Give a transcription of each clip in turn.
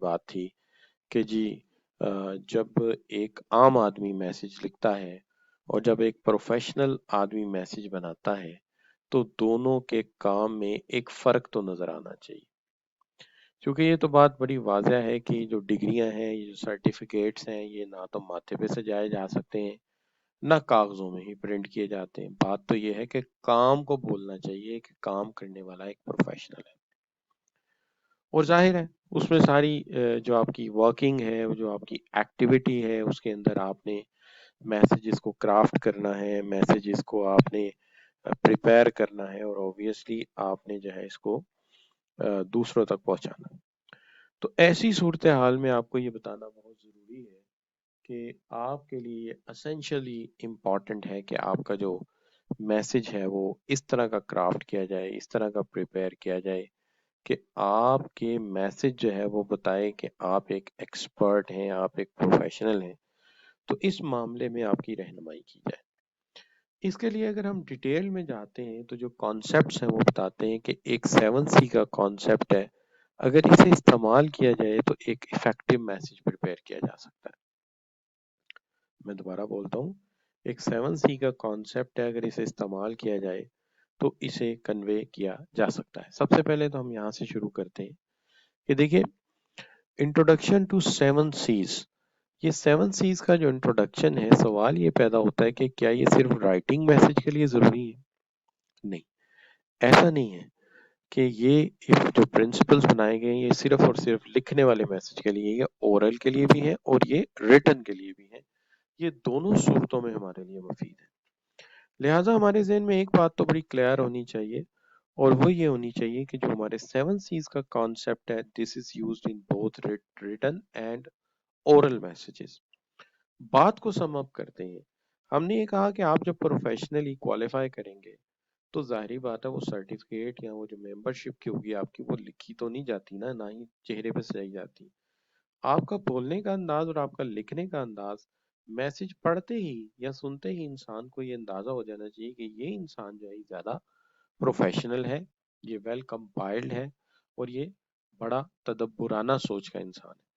बात थी कि जी जब एक आम आदमी मैसेज लिखता है और जब एक प्रोफेशनल आदमी मैसेज बनाता है तो दोनों के काम में एक फर्क तो नजर आना चाहिए। क्योंकि ये तो बात बड़ी वाज़ह है कि जो डिग्रियां हैं, ये जो सर्टिफिकेट्स हैं, ये ना तो माथे पे सजाए जा सकते हैं, ना कागजों में ही प्रिंट किए जाते हैं। बात तो ये है कि काम को बोलना चाहिए कि काम करने वाला एक प्रोफेशनल है। और जाहिर है उसमें सारी जो आपकी वर्किंग है, वो जो आपकी एक्टिविटी है, उसके अंदर आपने मैसेजेस को क्राफ्ट करना है, मैसेजेस को आपने प्रिपेयर करना है और ऑब्वियसली आपने जो है इसको दूसरों तक पहुंचाना है। तो ऐसी सूरत हाल में आपको ये बताना बहुत ज़रूरी है कि आपके लिए एसेंशियली इम्पॉर्टेंट है कि आपका जो मैसेज है वो इस तरह का क्राफ्ट किया जाए, इस तरह का प्रिपेयर किया जाए कि आपके मैसेज जो है वो बताए कि आप एक एक्सपर्ट हैं, आप एक प्रोफेशनल हैं। तो इस मामले में आपकी रहनुमाई की जाए। इसके लिए अगर हम डिटेल में जाते हैं तो जो कॉन्सेप्ट्स हैं वो बताते हैं कि एक 7C का कॉन्सेप्ट है। अगर इसे इस्तेमाल किया जाए तो एक इफेक्टिव मैसेज प्रिपेयर किया जा सकता है। मैं दोबारा बोलता हूँ, एक 7C का कॉन्सेप्ट है, अगर इसे इस्तेमाल किया जाए तो इसे कन्वे किया जा सकता है। सबसे पहले तो हम यहाँ से शुरू करते हैं कि देखिए, इंट्रोडक्शन टू 7Cs। ये 7Cs का जो इंट्रोडक्शन है, सवाल ये पैदा होता है कि क्या ये सिर्फ राइटिंग मैसेज के लिए ज़रूरी है? नहीं, ऐसा नहीं है कि ये जो प्रिंसिपल्स बनाए गए हैं ये सिर्फ और सिर्फ लिखने वाले मैसेज के लिए, ये ओरल के लिए भी है और ये रिटन के लिए भी है। ये दोनों सूरतों में हमारे लिए मुफीद है। लिहाजा हमारे ज़हन में एक बात तो बड़ी क्लियर होनी चाहिए और वो ये होनी चाहिए कि जो हमारे 7Cs का कॉन्सेप्ट है, this is used in both written and oral messages. बात को सम अप करते हैं। हमने ये कहा कि आप जब प्रोफेशनली क्वालिफाई करेंगे तो ज़ाहिर-सी बात है वो सर्टिफ़िकेट या वो जो मेंबरशिप की होगी आपकी, वो लिखी तो नहीं जाती ना, ना ही चेहरे पे सजाई जाती। आपका बोलने का अंदाज़ और आपका लिखने का अंदाज़ मैसेज पढ़ते ही या सुनते ही इंसान को ये अंदाज़ा हो जाना चाहिए कि ये इंसान जो है ये ज़्यादा प्रोफेशनल है, ये वेल कंपाइल्ड है और ये बड़ा तदब्बुराना सोच का इंसान है।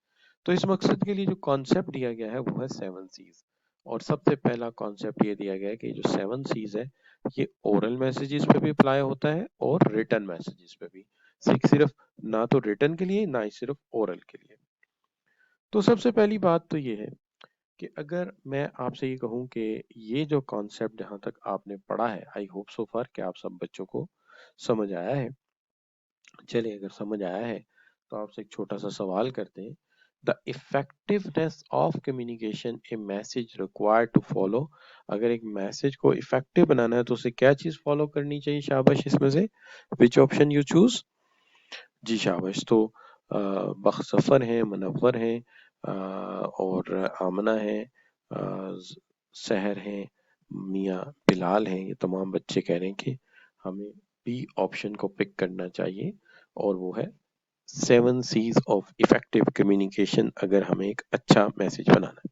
तो इस मकसद के लिए जो कॉन्सेप्ट दिया गया है वो है 7Cs। और सबसे पहला कॉन्सेप्ट ये दिया गया है कि जो 7Cs है ये ओरल मैसेजेस पे भी अप्लाई होता है और रिटन मैसेजेस पे भी। सिर्फ ना तो रिटन के लिए ना ही सिर्फ ओरल के लिए। तो सबसे पहली बात तो ये है कि अगर मैं आपसे ये कहूँ कि ये जो कॉन्सेप्ट जहाँ तक आपने पढ़ा है, आई होप सो फार कि आप सब बच्चों को समझ आया है। चलिए, अगर समझ आया है तो आपसे एक छोटा सा सवाल करते हैं। The effectiveness of communication a message required to follow. अगर एक मैसेज को इफेक्टिव बनाना है तो उसे क्या चीज फॉलो करनी चाहिए? शाबाश, इसमें से विच ऑप्शन यू चूज? जी शाबाश। तो बख्सफर है, मुनव्वर है और आमना है, सहर है, मियाँ बिलाल हैं। ये तमाम बच्चे कह रहे हैं कि हमें बी ऑप्शन को पिक करना चाहिए और वो है 7Cs ऑफ इफेक्टिव कम्युनिकेशन, अगर हमें एक अच्छा मैसेज बनाना है।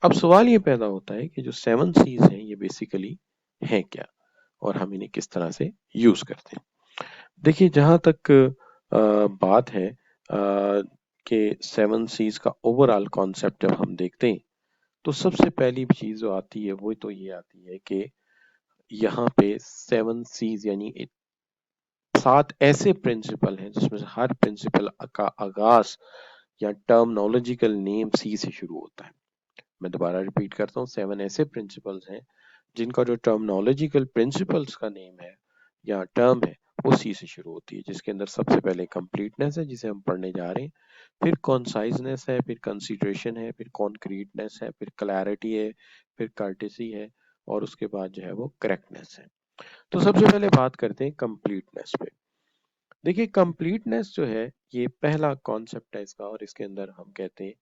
अब सवाल ये पैदा होता है कि जो 7Cs हैं ये बेसिकली हैं क्या और हम इन्हें किस तरह से यूज करते हैं। देखिए, जहाँ तक बात है कि 7Cs का ओवरऑल कॉन्सेप्ट जब हम देखते हैं तो सबसे पहली चीज जो आती है वो तो ये आती है कि यहाँ पे 7Cs यानी 7 ऐसे प्रिंसिपल हैं जिसमें से हर प्रिंसिपल का आगाज या टर्मिनोलॉजिकल नेम सी से शुरू होता है। मैं दोबारा रिपीट करता हूँ, 7 ऐसे प्रिंसिपल्स हैं जिनका जो टर्मिनोलॉजिकल प्रिंसिपल्स का नेम है या टर्म है वो सी से शुरू होती है, जिसके अंदर सबसे पहले कंप्लीटनेस है जिसे हम पढ़ने जा रहे हैं, फिर कॉन्साइजनेस है, फिर कंसिडरेशन है, फिर कॉन्क्रीटनेस है, फिर क्लैरिटी है, फिर कर्टेसी है और उसके बाद जो है वो करेक्टनेस है। तो सबसे पहले बात करते हैं कंप्लीटनेस पे। देखिए, कंप्लीटनेस जो है ये पहला कॉन्सेप्ट है इसका और इसके अंदर हम कहते हैं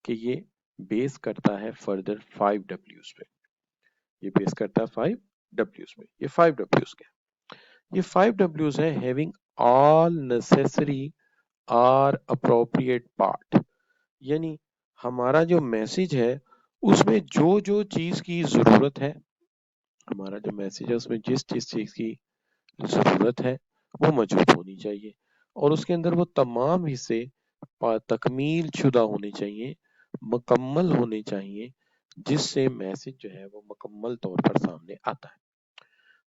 कि ये बेस करता है फर्दर 5Ws पे। ये बेस करता है 5Ws पे। ये 5Ws क्या है? ये 5Ws है having all necessary or appropriate part. यानी हमारा जो मैसेज है उसमें जो जो चीज की जरूरत है, हमारा जो मैसेज है उसमें जिस जिस चीज की जरूरत है वो मौजूद होनी चाहिए और उसके अंदर वो तमाम हिस्से तकमील शुदा होने चाहिए, मुकम्मल होने चाहिए, जिससे मैसेज जो है वो मुकम्मल तौर पर सामने आता है।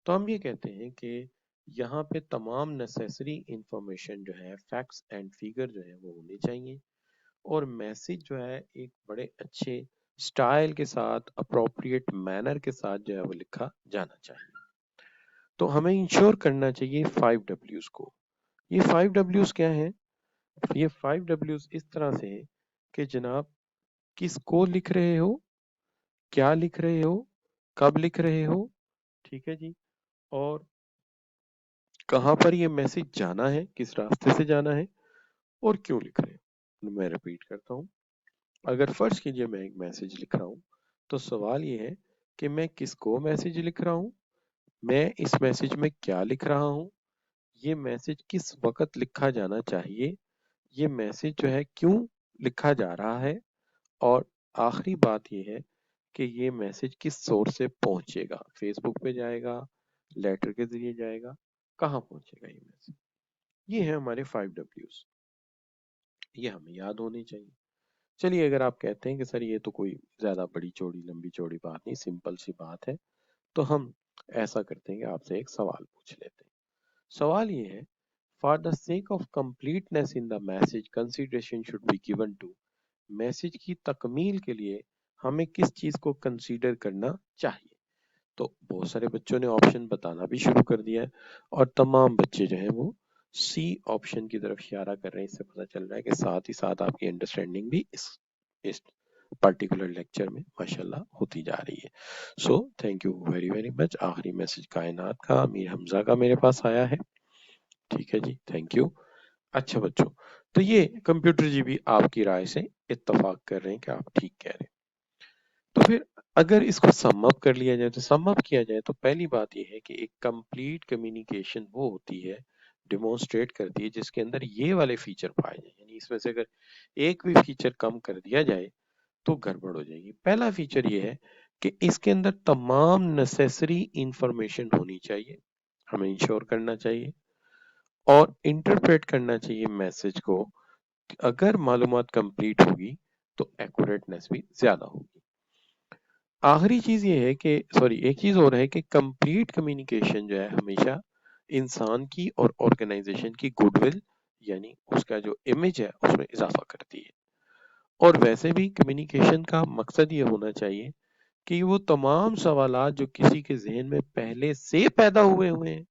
तो हम ये कहते हैं कि यहाँ पे तमाम नेसेसरी इंफॉर्मेशन जो है, फैक्ट्स एंड फिगर जो है वो होने चाहिए, और मैसेज जो है एक बड़े अच्छे स्टाइल के साथ, अप्रोप्रिएट मैनर के साथ जो है वो लिखा जाना चाहिए। तो हमें इंश्योर करना चाहिए 5 Ws को। ये 5 Ws क्या है? ये 5 Ws इस तरह से है कि जनाब, किसको लिख रहे हो, क्या लिख रहे हो, कब लिख रहे हो, ठीक है जी, और कहाँ पर ये मैसेज जाना है, किस रास्ते से जाना है, और क्यों लिख रहे हो। मैं रिपीट करता हूँ। अगर फर्ज कीजिए मैं एक मैसेज लिख रहा हूँ, तो सवाल ये है कि मैं किसको मैसेज लिख रहा हूँ, मैं इस मैसेज में क्या लिख रहा हूँ, ये मैसेज किस वक्त लिखा जाना चाहिए, ये मैसेज जो है क्यों लिखा जा रहा है, और आखिरी बात ये है कि ये मैसेज किस सोर्स से पहुंचेगा, फेसबुक पे जाएगा, लेटर के जरिए जाएगा, कहाँ पहुंचेगा ये मैसेज। ये है हमारे 5 Ws, ये हमें याद होनी चाहिए। चलिए, अगर आप कहते हैं कि सर ये तो कोई ज्यादा बड़ी चौड़ी लंबी चौड़ी बात नहीं, सिंपल सी बात है, तो हम ऐसा करते हैं कि आपसे एक सवाल पूछ लेते हैं। सवाल ये है, for the sake of completeness in the message consideration should be given to. Message की तकमील के लिए हमें किस चीज को कंसीडर करना चाहिए। तो बहुत सारे बच्चों ने ऑप्शन बताना भी शुरू कर दिया है, और तमाम बच्चे जो हैं वो सी ऑप्शन की तरफ इशारा कर रहे हैं। इससे पता चल रहा है कि साथ ही साथ आपकी अंडरस्टैंडिंग भी इस पर्टिकुलर लेक्चर में माशाल्लाह होती जा रही है। So thank you very very much. आखिरी मैसेज कायनात का अमीर हमजा का मेरे पास आया है, ठीक है जी, थैंक यू। अच्छा बच्चों, तो ये कंप्यूटर जी भी आपकी राय से इत्तेफाक कर रहे हैं कि आप ठीक कह रहे हैं। तो फिर अगर इसको सम अप कर लिया जाए, तो सम अप किया जाए, तो पहली बात यह है कि एक कंप्लीट कम्युनिकेशन वो होती है, डिमॉन्स्ट्रेट करती है, जिसके अंदर ये वाले फीचर पाए जाए। यानी इसमें से अगर एक भी फीचर कम कर दिया जाए तो गड़बड़ हो जाएगी। पहला फीचर ये है कि इसके अंदर तमाम नेसेसरी इंफॉर्मेशन होनी चाहिए, हमें इंश्योर करना चाहिए, और इंटरप्रेट करना चाहिए मैसेज को। अगर मालूमात कंप्लीट होगी तो एक्यूरेटनेस भी ज्यादा होगी। आखिरी चीज ये है कि सॉरी, एक चीज और है कि कंप्लीट कम्युनिकेशन जो है हमेशा इंसान की और ऑर्गेनाइजेशन की गुडविल, यानी उसका जो इमेज है उसमें इजाफा करती है। और वैसे भी कम्युनिकेशन का मकसद ये होना चाहिए कि वो तमाम सवालात जो किसी के जहन में पहले से पैदा हुए हुए हैं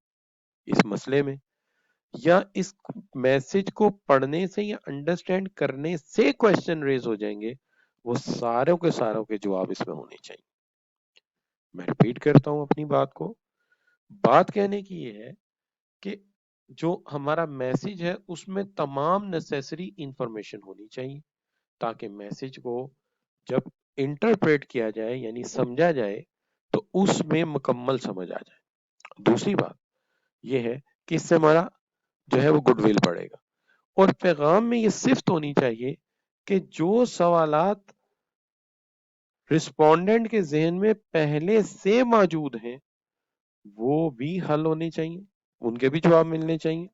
इस मसले में, या इस मैसेज को पढ़ने से या अंडरस्टैंड करने से क्वेश्चन रेज हो जाएंगे, वो सारों के जवाब इसमें होने चाहिए। मैं रिपीट करता हूं अपनी बात को। बात कहने की ये है कि जो हमारा मैसेज है उसमें तमाम नेसेसरी इंफॉर्मेशन होनी चाहिए, ताकि मैसेज को जब इंटरप्रेट किया जाए यानी समझा जाए तो उसमें मुकम्मल समझ आ जाए। दूसरी बात यह है कि इससे हमारा जो है वो गुडविल बढ़ेगा, और पैगाम में ये सिफ्त होनी चाहिए कि जो सवालात रिस्पोंडेंट के जहन में पहले से मौजूद हैं वो भी हल होने चाहिए, उनके भी जवाब मिलने चाहिए।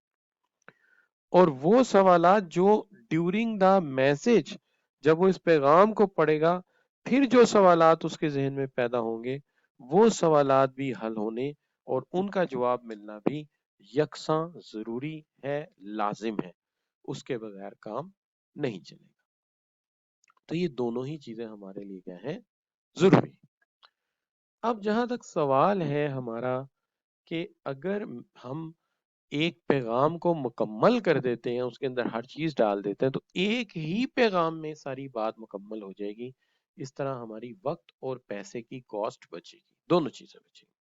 और वो सवालात जो ड्यूरिंग द मैसेज, जब वो इस पैगाम को पढ़ेगा, फिर जो सवालात उसके जहन में पैदा होंगे, वो सवालात भी हल होने और उनका जवाब मिलना भी यकसां जरूरी है, लाजिम है। उसके बगैर काम नहीं चलेगा। तो ये दोनों ही चीजें हमारे लिए क्या है, जरूरी। अब जहां तक सवाल है हमारा कि अगर हम एक पैगाम को मुकम्मल कर देते हैं, उसके अंदर हर चीज डाल देते हैं, तो एक ही पैगाम में सारी बात मुकम्मल हो जाएगी। इस तरह हमारी वक्त और पैसे की कॉस्ट बचेगी, दोनों चीजें बचेगी।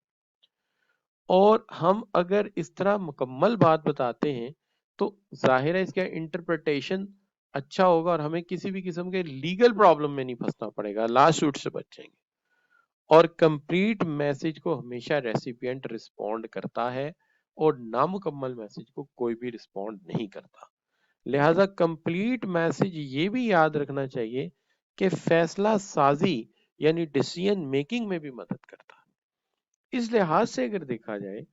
और हम अगर इस तरह मुकम्मल बात बताते हैं तो जाहिर है इसका इंटरप्रिटेशन अच्छा होगा, और हमें किसी भी किस्म के लीगल प्रॉब्लम में नहीं फंसना पड़ेगा, लॉ सूट से बच जाएंगे। और कंप्लीट मैसेज को हमेशा रेसिपिएंट रिस्पॉन्ड करता है, और नामुकम्मल मैसेज को कोई भी रिस्पॉन्ड नहीं करता। लिहाजा कंप्लीट मैसेज ये भी याद रखना चाहिए कि फैसला साजी यानी डिसीजन मेकिंग में भी मदद करता है। इस लिहाज से अगर देखा जाए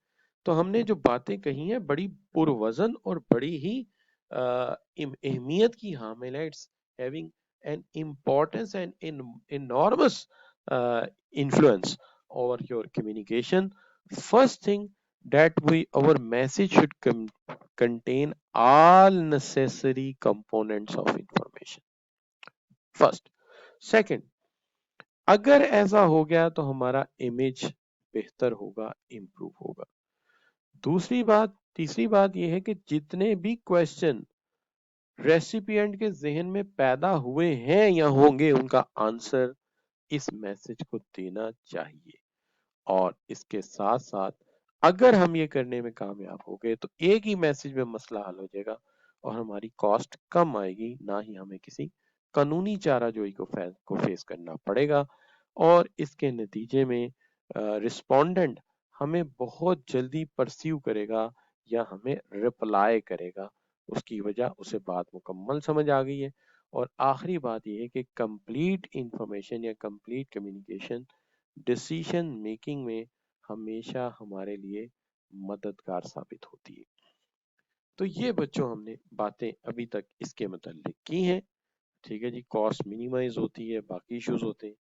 तो हमने जो बातें कही हैं बड़ी पुरवजन और बड़ी ही अहमियत की हामिल है, it's having an importance and enormous influence over your communication. First thing that our message should contain all necessary components of information. First, second, अगर ऐसा हो गया तो हमारा इमेज बेहतर होगा, इम्प्रूव होगा। दूसरी बात, तीसरी बात यह है कि जितने भी क्वेश्चन रेसिपिएंट के जहन में पैदा हुए हैं या होंगे, उनका आंसर इस मैसेज को देना चाहिए। और इसके साथ साथ अगर हम ये करने में कामयाब हो गए तो एक ही मैसेज में मसला हल हो जाएगा और हमारी कॉस्ट कम आएगी, ना ही हमें किसी कानूनी चाराजोई को फेस करना पड़ेगा। और इसके नतीजे में रिस्पोंडेंट हमें बहुत जल्दी परसीव करेगा या हमें रिप्लाई करेगा, उसकी वजह उसे बात मुकम्मल समझ आ गई है। और आखिरी बात यह है कि कंप्लीट इंफॉर्मेशन या कंप्लीट कम्युनिकेशन डिसीजन मेकिंग में हमेशा हमारे लिए मददगार साबित होती है। तो ये बच्चों हमने बातें अभी तक इसके मुताल्लिक की हैं। ठीक है जी, कॉस्ट मिनिमाइज होती है, बाकी इश्यूज होते हैं।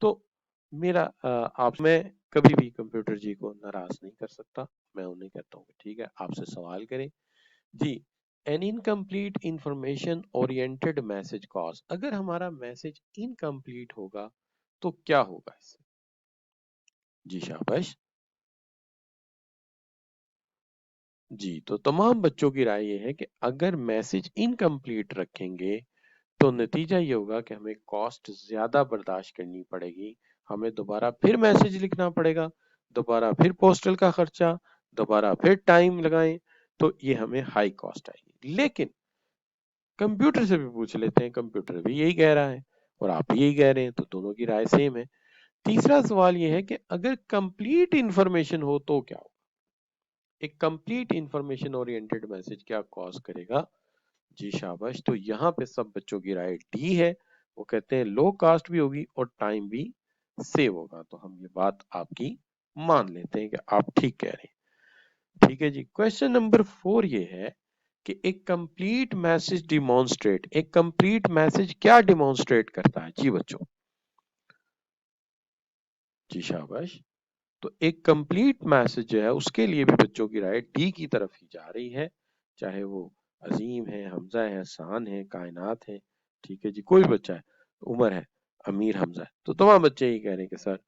तो मेरा आप मैं कभी भी कंप्यूटर जी को नाराज नहीं कर सकता। मैं उन्हें कहता हूँ ठीक है, आपसे सवाल करें जी। An incomplete information oriented message cause, अगर हमारा मैसेज इनकम्प्लीट होगा तो क्या होगा इससे? जी शाबाश जी। तो तमाम बच्चों की राय ये है कि अगर मैसेज इनकम्प्लीट रखेंगे तो नतीजा ये होगा कि हमें कॉस्ट ज्यादा बर्दाश्त करनी पड़ेगी, हमें दोबारा फिर मैसेज लिखना पड़ेगा, दोबारा फिर पोस्टल का खर्चा, दोबारा फिर टाइम लगाएं, तो ये हमें हाई कॉस्ट आएगी। लेकिन कंप्यूटर से भी पूछ लेते हैं, कंप्यूटर भी यही कह रहा है और आप भी यही कह रहे हैं, तो दोनों की राय सेम है। तीसरा सवाल ये है कि अगर कंप्लीट इंफॉर्मेशन हो तो क्या होगा? एक कंप्लीट इंफॉर्मेशन ओरिएंटेड मैसेज क्या कॉज करेगा? जी शाबाश। तो यहाँ पे सब बच्चों की राय डी है, वो कहते हैं लो कास्ट भी होगी और टाइम भी सेव होगा। तो हम ये बात आपकी मान लेते हैं कि आप ठीक कह रहे हैं। ठीक है जी। क्वेश्चन नंबर 4 ये है कि एक कंप्लीट मैसेज डिमॉन्स्ट्रेट, एक कंप्लीट मैसेज क्या डिमॉन्स्ट्रेट करता है? जी बच्चों, जी शाबाश। तो एक कंप्लीट मैसेज जो है उसके लिए भी बच्चों की राय डी की तरफ ही जा रही है, चाहे वो अजीम है, हमजा है, हसान है, कायनात है। ठीक है जी, कोई भी बच्चा है, उमर है, अमीर हमजा है, तो तमाम बच्चे यही कह रहे हैं कि sir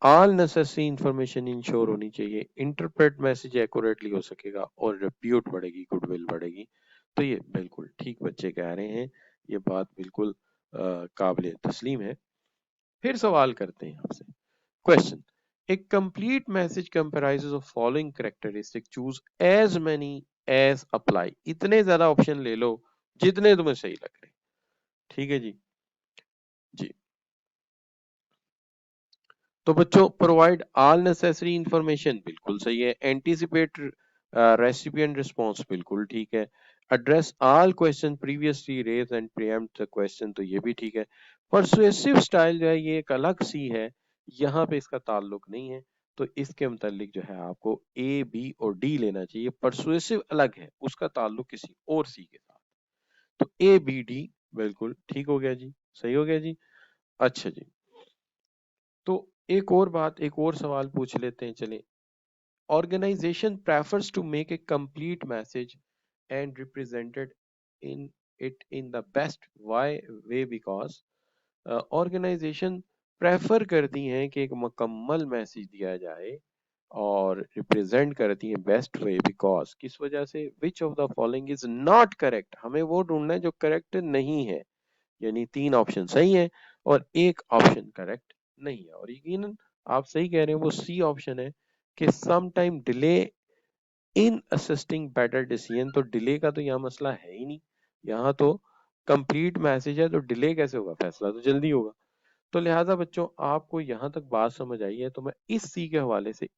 all necessary information ensure होनी चाहिए, इंटरप्रेट मैसेज एक्यूरेटली हो सकेगा और रिप्यूट बढ़ेगी, गुडविल बढ़ेगी। तो ये बिल्कुल ठीक बच्चे कह रहे हैं, ये बात बिल्कुल काबिल तस्लीम है। फिर सवाल करते हैं आपसे। Question: A complete message comprises of following characteristic. Choose as many as apply. इतने ज्यादा ऑप्शन ले लो जितने तुम्हें सही लग रहे। ठीक है जी। जी। तो बच्चों, प्रोवाइड ऑल नेसेसरी इंफॉर्मेशन बिल्कुल सही है। एंटीसिपेट रेसिपिएंट रिस्पॉन्स बिल्कुल ठीक है। Address all question previously raise and preempt the question, तो ये भी ठीक है। परसुएसिव स्टाइल जो है ये एक अलग सी है, यहाँ पे इसका ताल्लुक नहीं है, तो इसके मुतालिक जो है आपको ए बी और डी लेना चाहिए। परसुएसिव अलग है, उसका ताल्लुक किसी और सी के साथ। तो ए बी डी बिल्कुल ठीक हो गया जी, सही हो गया जी। अच्छा जी। तो एक और बात, एक और सवाल पूछ लेते हैं चलें। Organization prefers to make a complete message and represented in it in the best way because organisation prefer करती हैं कि एक मुकम्मल मैसेज दिया जाए और रिप्रेजेंट करती हैं बेस्ट वे बिकॉज, किस वजह से? Which of the following is not correct, हमें वो ढूंढना है जो करेक्ट नहीं है। यानी 3 ऑप्शन सही है और एक ऑप्शन करेक्ट नहीं है। और यकीनन आप सही कह रहे हैं, वो सी ऑप्शन है कि some time delay in assisting better decision. तो डिले का तो यहाँ मसला है ही नहीं, यहाँ तो कंप्लीट मैसेज है, तो डिले कैसे होगा? फैसला तो जल्दी होगा। तो लिहाजा बच्चों, आपको यहाँ तक बात समझ आई है, तो मैं इस सी के हवाले से